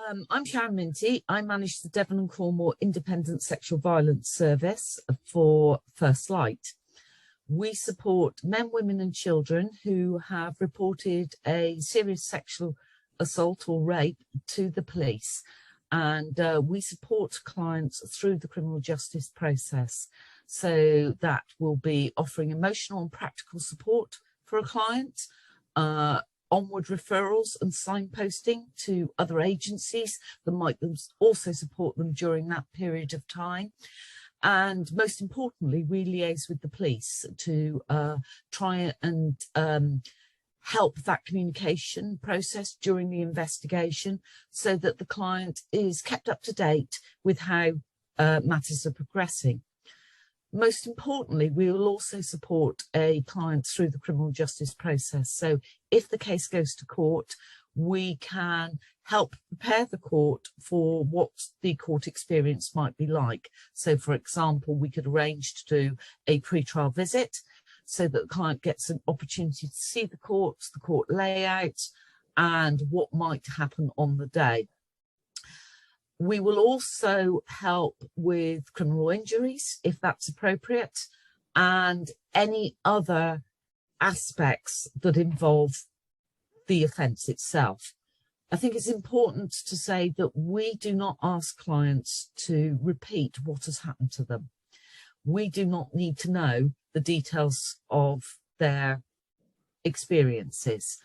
I'm Sharon Minty. I manage the Devon and Cornwall Independent Sexual Violence Service for First Light. We support men, women and children who have reported a serious sexual assault or rape to the police, and we support clients through the criminal justice process. So that will be offering emotional and practical support for a client, onward referrals and signposting to other agencies that might also support them during that period of time. And most importantly, we liaise with the police to try and help that communication process during the investigation so that the client is kept up to date with how matters are progressing. Most importantly, we will also support a client through the criminal justice process. So if the case goes to court, we can help prepare the court for what the court experience might be like. So, for example, we could arrange to do a pre-trial visit so that the client gets an opportunity to see the court layout, and what might happen on the day. We will also help with criminal injuries, if that's appropriate, and any other aspects that involve the offence itself. I think it's important to say that we do not ask clients to repeat what has happened to them. We do not need to know the details of their experiences.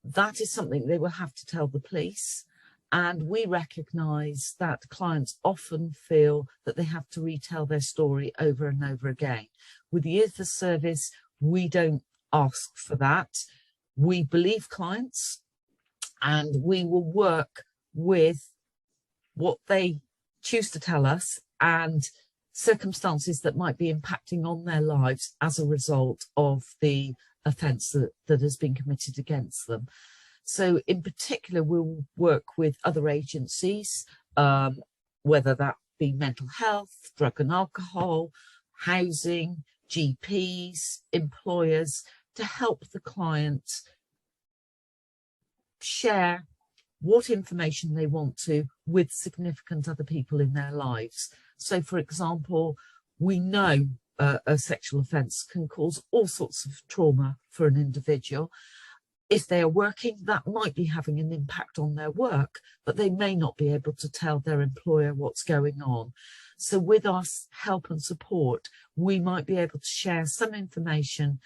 That is something they will have to tell the police. And we recognise that clients often feel that they have to retell their story over and over again. With the Youth Service, we don't ask for that. We believe clients, and we will work with what they choose to tell us and circumstances that might be impacting on their lives as a result of the offence that has been committed against them. So in particular, we'll work with other agencies, whether that be mental health, drug and alcohol, housing, GPs, employers, to help the client share what information they want to with significant other people in their lives. So, for example, we know a sexual offence can cause all sorts of trauma for an individual. If they are working, that might be having an impact on their work, but they may not be able to tell their employer what's going on. So with our help and support, we might be able to share some information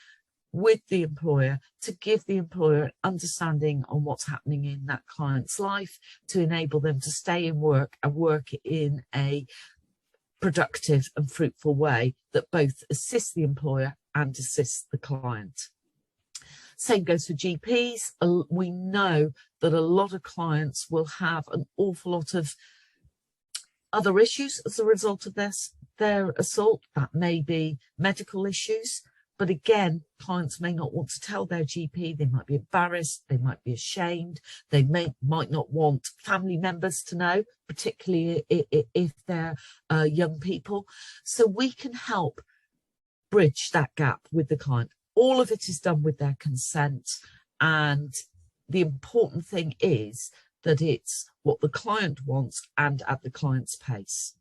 with the employer to give the employer an understanding on what's happening in that client's life, to enable them to stay in work and work in a productive and fruitful way that both assists the employer and assists the client. Same goes for GPs. We know that a lot of clients will have an awful lot of other issues as a result of their assault. That may be medical issues, but again, clients may not want to tell their GP. They might be embarrassed, they might be ashamed, they might not want family members to know, particularly if they're young people. So we can help bridge that gap with the client. All of it is done with their consent, and the important thing is that it's what the client wants and at the client's pace.